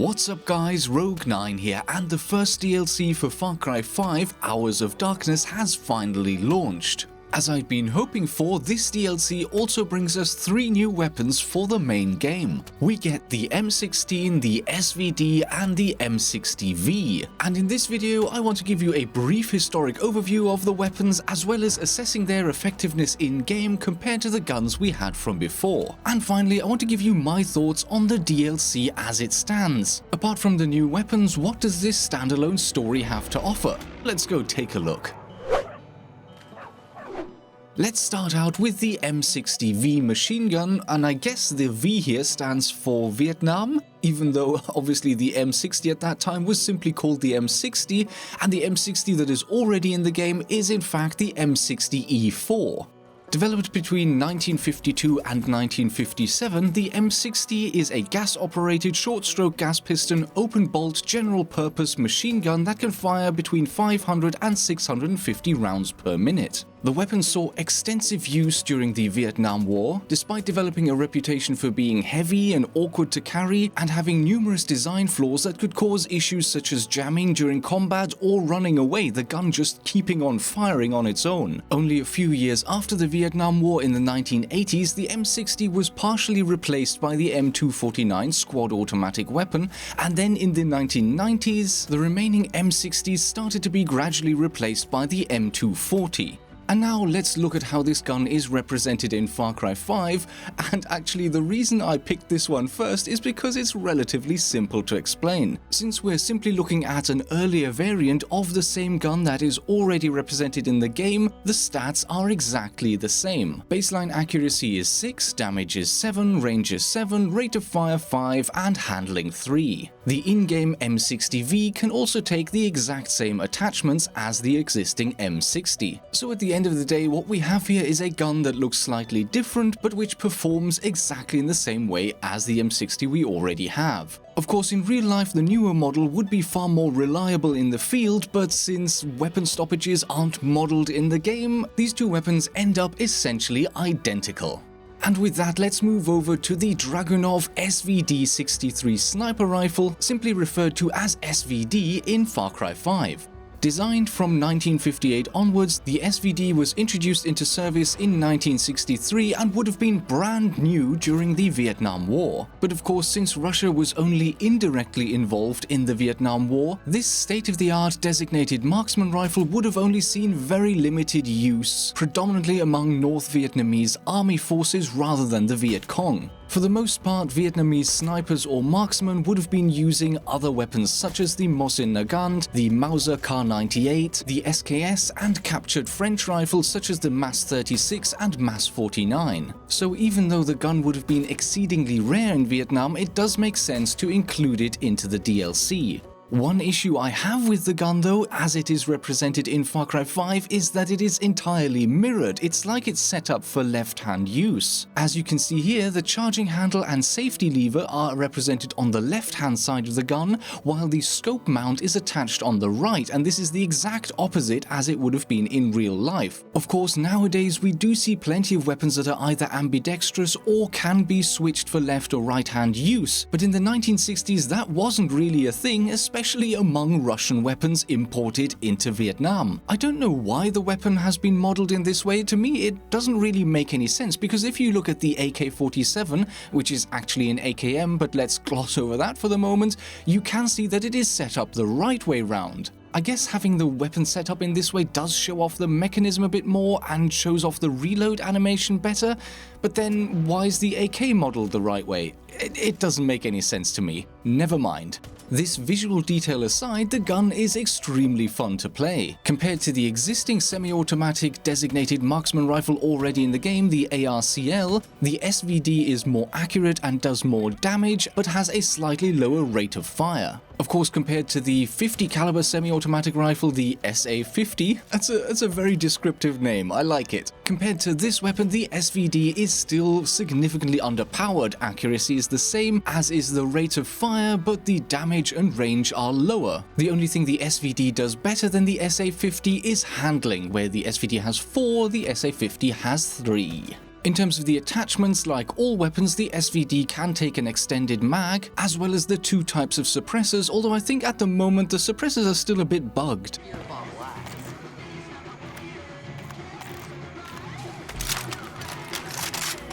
What's up guys, Rogue9 here, and the first DLC for Far Cry 5 Hours of Darkness has finally launched. As I'd been hoping for, this DLC also brings us 3 new weapons for the main game. We get the M16, the SVD, and the M60 V. And in this video, I want to give you a brief historic overview of the weapons, as well as assessing their effectiveness in-game compared to the guns we had from before. And finally, I want to give you my thoughts on the DLC as it stands. Apart from the new weapons, what does this standalone story have to offer? Let's go take a look. Let's start out with the M60 V Machine Gun, and I guess the V here stands for Vietnam, even though obviously the M60 at that time was simply called the M60, and the M60 that is already in the game is in fact the M60 E4. Developed between 1952 and 1957, the M60 is a gas-operated short-stroke gas piston, open-bolt, general-purpose machine gun that can fire between 500 and 650 rounds per minute. The weapon saw extensive use during the Vietnam War. Despite developing a reputation for being heavy and awkward to carry, and having numerous design flaws that could cause issues such as jamming during combat or running away, the gun just keeping on firing on its own. Only a few years after the Vietnam War in the 1980s, the M60 was partially replaced by the M249 squad automatic weapon, and then in the 1990s, the remaining M60s started to be gradually replaced by the M240. And now let's look at how this gun is represented in Far Cry 5, and actually the reason I picked this one first is because it's relatively simple to explain. Since we're simply looking at an earlier variant of the same gun that is already represented in the game, the stats are exactly the same. Baseline accuracy is 6, damage is 7, range is 7, rate of fire 5, and handling 3. The in-game M60V can also take the exact same attachments as the existing M60. So at the end of the day, what we have here is a gun that looks slightly different, but which performs exactly in the same way as the M60 we already have. Of course, in real life, the newer model would be far more reliable in the field, but since weapon stoppages aren't modeled in the game, these two weapons end up essentially identical. And with that, let's move over to the Dragunov SVD 63 sniper rifle, simply referred to as SVD in Far Cry 5. Designed from 1958 onwards, the SVD was introduced into service in 1963 and would have been brand new during the Vietnam War. But of course, since Russia was only indirectly involved in the Vietnam War, this state-of-the-art designated marksman rifle would have only seen very limited use, predominantly among North Vietnamese army forces rather than the Viet Cong. For the most part, Vietnamese snipers or marksmen would have been using other weapons such as the Mosin Nagant, the Mauser Kar-98, the SKS, and captured French rifles such as the MAS-36 and MAS-49. So even though the gun would have been exceedingly rare in Vietnam, it does make sense to include it into the DLC. One issue I have with the gun though, as it is represented in Far Cry 5, is that it is entirely mirrored. It's like it's set up for left-hand use. As you can see here, the charging handle and safety lever are represented on the left-hand side of the gun, while the scope mount is attached on the right, and this is the exact opposite as it would have been in real life. Of course, nowadays we do see plenty of weapons that are either ambidextrous or can be switched for left or right-hand use, but in the 1960s that wasn't really a thing, especially among Russian weapons imported into Vietnam. I don't know why the weapon has been modeled in this way. To me, it doesn't really make any sense, because if you look at the AK-47, which is actually an AKM, but let's gloss over that for the moment, you can see that it is set up the right way round. I guess having the weapon set up in this way does show off the mechanism a bit more and shows off the reload animation better, but then why is the AK modeled the right way? It doesn't make any sense to me. Never mind. This visual detail aside, the gun is extremely fun to play. Compared to the existing semi-automatic designated marksman rifle already in the game, the ARCL, the SVD is more accurate and does more damage, but has a slightly lower rate of fire. Of course, compared to the 50 caliber semi-automatic rifle, the SA-50, that's a very descriptive name, I like it. Compared to this weapon, the SVD is still significantly underpowered. Accuracy is the same, as is the rate of fire, but the damage and range are lower. The only thing the SVD does better than the SA-50 is handling, where the SVD has 4, the SA-50 has 3. In terms of the attachments, like all weapons, the SVD can take an extended mag, as well as the 2 types of suppressors, although I think at the moment the suppressors are still a bit bugged.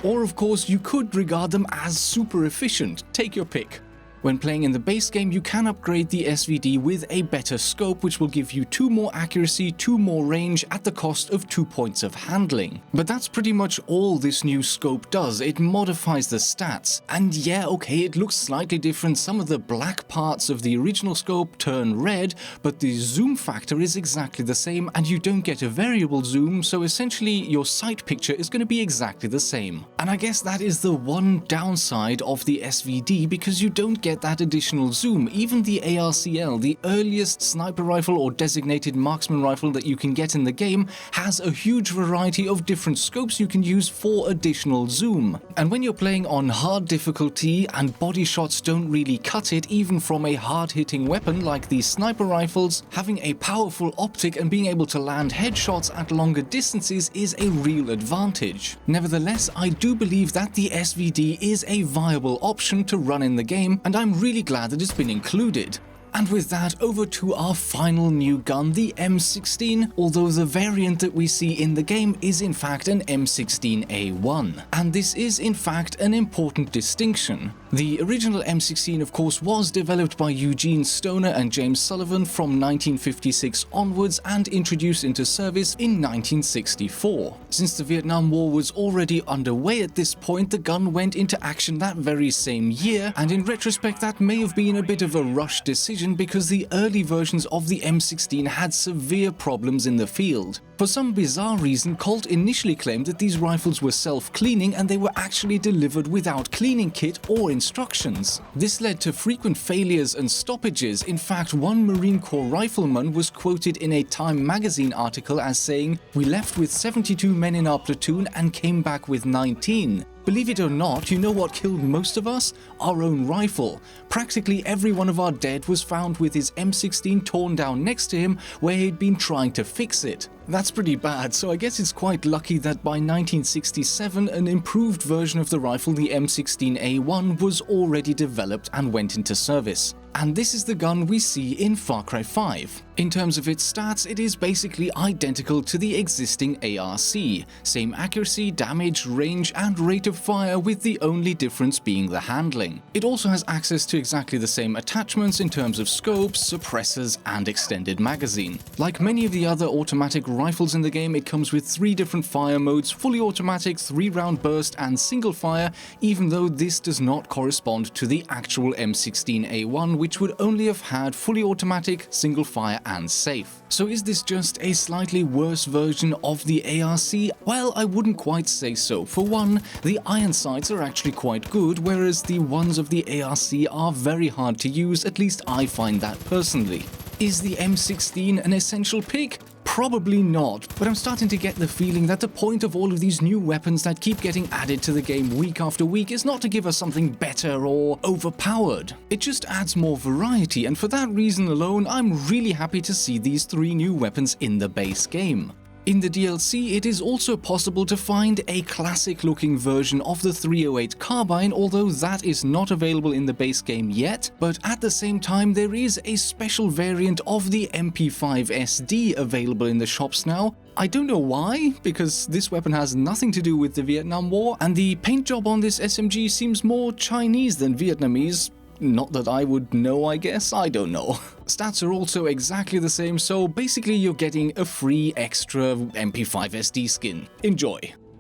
Or of course, you could regard them as super efficient. Take your pick. When playing in the base game, you can upgrade the SVD with a better scope, which will give you 2 more accuracy, 2 more range at the cost of 2 points of handling. But that's pretty much all this new scope does. It modifies the stats. And yeah, okay, it looks slightly different. Some of the black parts of the original scope turn red, but the zoom factor is exactly the same, and you don't get a variable zoom, so essentially your sight picture is going to be exactly the same. And I guess that is the one downside of the SVD, because you don't get that additional zoom. Even the ARCL, the earliest sniper rifle or designated marksman rifle that you can get in the game, has a huge variety of different scopes you can use for additional zoom. And when you're playing on hard difficulty and body shots don't really cut it, even from a hard-hitting weapon like these sniper rifles, having a powerful optic and being able to land headshots at longer distances is a real advantage. Nevertheless, I do believe that the SVD is a viable option to run in the game, and I'm really glad that it's been included. And with that, over to our final new gun, the M16, although the variant that we see in the game is in fact an M16A1. And this is in fact an important distinction. The original M16, of course, was developed by Eugene Stoner and James Sullivan from 1956 onwards and introduced into service in 1964. Since the Vietnam War was already underway at this point, the gun went into action that very same year, and in retrospect that may have been a bit of a rush decision because the early versions of the M16 had severe problems in the field. For some bizarre reason, Colt initially claimed that these rifles were self-cleaning and they were actually delivered without cleaning kit or instructions. This led to frequent failures and stoppages. In fact, one Marine Corps rifleman was quoted in a Time magazine article as saying, "We left with 72 men in our platoon and came back with 19. Believe it or not, you know what killed most of us? Our own rifle. Practically every one of our dead was found with his M16 torn down next to him where he'd been trying to fix it." That's pretty bad, so I guess it's quite lucky that by 1967 an improved version of the rifle, the M16A1, was already developed and went into service. And this is the gun we see in Far Cry 5. In terms of its stats, it is basically identical to the existing ARC. Same accuracy, damage, range, and rate of fire, with the only difference being the handling. It also has access to exactly the same attachments in terms of scopes, suppressors, and extended magazine. Like many of the other automatic rifles in the game, it comes with 3 different fire modes: fully automatic, 3-round burst, and single fire, even though this does not correspond to the actual M16A1, which would only have had fully automatic, single fire, and safe. So is this just a slightly worse version of the ARC? Well, I wouldn't quite say so. For one, the iron sights are actually quite good, whereas the ones of the ARC are very hard to use, at least I find that personally. Is the M16 an essential pick? Probably not, but I'm starting to get the feeling that the point of all of these new weapons that keep getting added to the game week after week is not to give us something better or overpowered. It just adds more variety, and for that reason alone, I'm really happy to see these 3 new weapons in the base game. In the DLC, it is also possible to find a classic-looking version of the 308 carbine, although that is not available in the base game yet, but at the same time there is a special variant of the MP5 SD available in the shops now. I don't know why, because this weapon has nothing to do with the Vietnam War, and the paint job on this SMG seems more Chinese than Vietnamese. Not that I would know, I guess, I don't know. Stats are also exactly the same, so basically you're getting a free extra MP5 SD skin. Enjoy.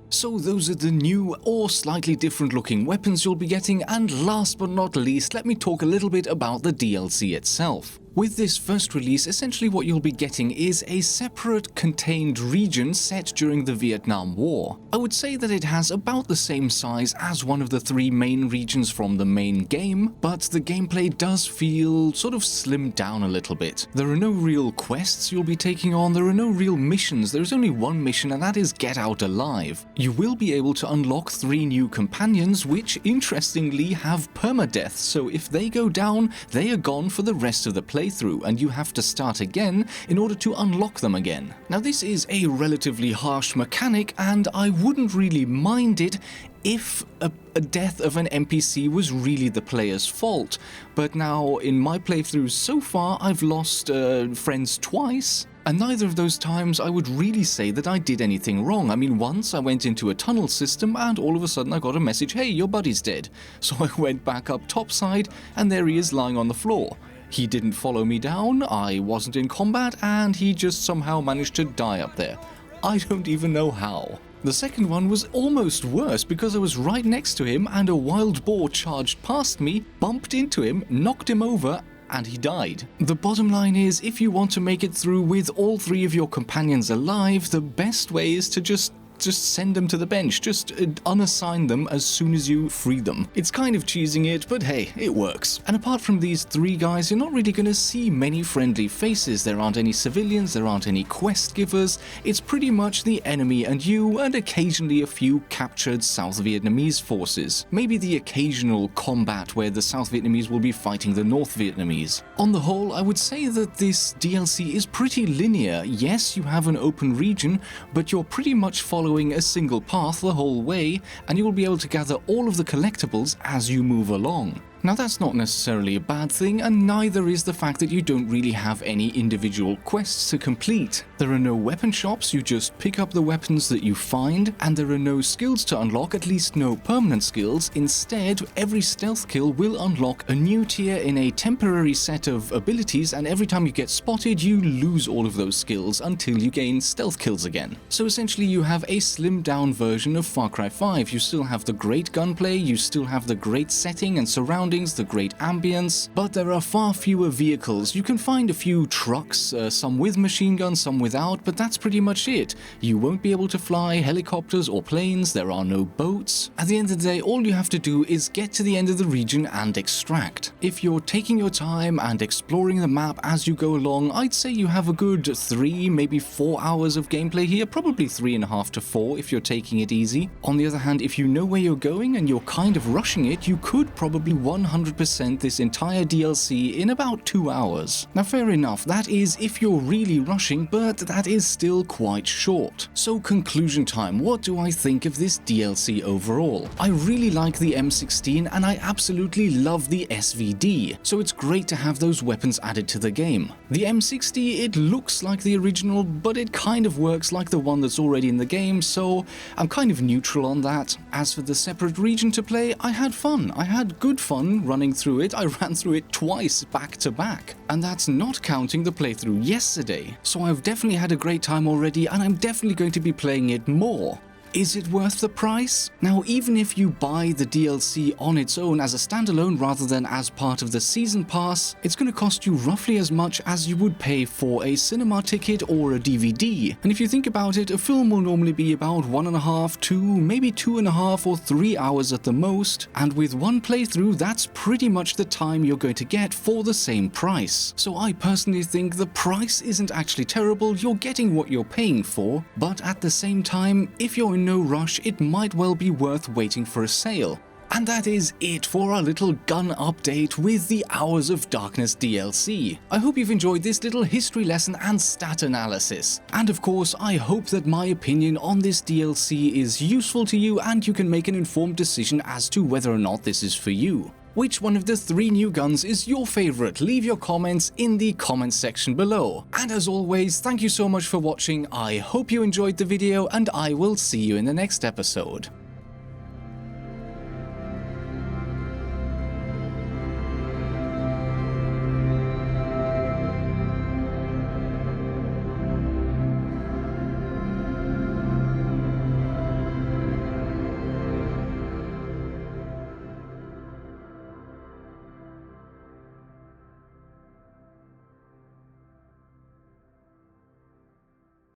So those are the new or slightly different looking weapons you'll be getting, and last but not least, let me talk a little bit about the DLC itself. With this first release, essentially what you'll be getting is a separate contained region set during the Vietnam War. I would say that it has about the same size as one of the 3 main regions from the main game, but the gameplay does feel sort of slimmed down a little bit. There are no real quests you'll be taking on, there are no real missions, there's only one mission, and that is Get Out Alive. You will be able to unlock 3 new companions, which interestingly have permadeath, so if they go down, they are gone for the rest of the playthrough. playthrough, and you have to start again in order to unlock them again. Now this is a relatively harsh mechanic, and I wouldn't really mind it if a death of an NPC was really the player's fault. But now, in my playthroughs so far, I've lost friends twice, and neither of those times I would really say that I did anything wrong. I mean, once I went into a tunnel system and all of a sudden I got a message, hey, your buddy's dead. So I went back up topside and there he is lying on the floor. He didn't follow me down, I wasn't in combat, and he just somehow managed to die up there. I don't even know how. The second one was almost worse because I was right next to him and a wild boar charged past me, bumped into him, knocked him over, and he died. The bottom line is, if you want to make it through with all three of your companions alive, the best way is to just send them to the bench. Just unassign them as soon as you free them. It's kind of cheesing it, but hey, it works. And apart from these three guys, you're not really going to see many friendly faces. There aren't any civilians, there aren't any quest givers. It's pretty much the enemy and you, and occasionally a few captured South Vietnamese forces. Maybe the occasional combat where the South Vietnamese will be fighting the North Vietnamese. On the whole, I would say that this DLC is pretty linear. Yes, you have an open region, but you're pretty much following a single path the whole way, and you will be able to gather all of the collectibles as you move along. Now that's not necessarily a bad thing, and neither is the fact that you don't really have any individual quests to complete. There are no weapon shops, you just pick up the weapons that you find, and there are no skills to unlock, at least no permanent skills. Instead, every stealth kill will unlock a new tier in a temporary set of abilities, and every time you get spotted, you lose all of those skills until you gain stealth kills again. So essentially you have a slimmed down version of Far Cry 5. You still have the great gunplay, you still have the great setting and surroundings, the great ambience, but there are far fewer vehicles. You can find a few trucks, some with machine guns, some without, but that's pretty much it. You won't be able to fly helicopters or planes, there are no boats. At the end of the day, all you have to do is get to the end of the region and extract. If you're taking your time and exploring the map as you go along, I'd say you have a good 3, maybe 4 hours of gameplay here, probably 3.5 to 4 if you're taking it easy. On the other hand, if you know where you're going and you're kind of rushing it, you could probably 100% this entire DLC in about 2 hours. Now fair enough, that is if you're really rushing, but that is still quite short. So conclusion time, what do I think of this DLC overall? I really like the M16 and I absolutely love the SVD, so it's great to have those weapons added to the game. The M60, it looks like the original, but it kind of works like the one that's already in the game, so I'm kind of neutral on that. As for the separate region to play, I had fun. I had good fun running through it. I ran through it twice back to back, and that's not counting the playthrough yesterday. So I've definitely had a great time already, and I'm definitely going to be playing it more. Is it worth the price? Now, even if you buy the DLC on its own as a standalone rather than as part of the season pass, it's going to cost you roughly as much as you would pay for a cinema ticket or a DVD. And if you think about it, a film will normally be about 1.5 to maybe 2.5 or 3 hours at the most, and with one playthrough, that's pretty much the time you're going to get for the same price. So I personally think the price isn't actually terrible, you're getting what you're paying for, but at the same time, if you're in no rush, it might well be worth waiting for a sale. And that is it for our little gun update with the Hours of Darkness DLC. I hope you've enjoyed this little history lesson and stat analysis. And of course, I hope that my opinion on this DLC is useful to you and you can make an informed decision as to whether or not this is for you. Which one of the 3 new guns is your favorite? Leave your comments in the comments section below. And as always, thank you so much for watching. I hope you enjoyed the video and I will see you in the next episode.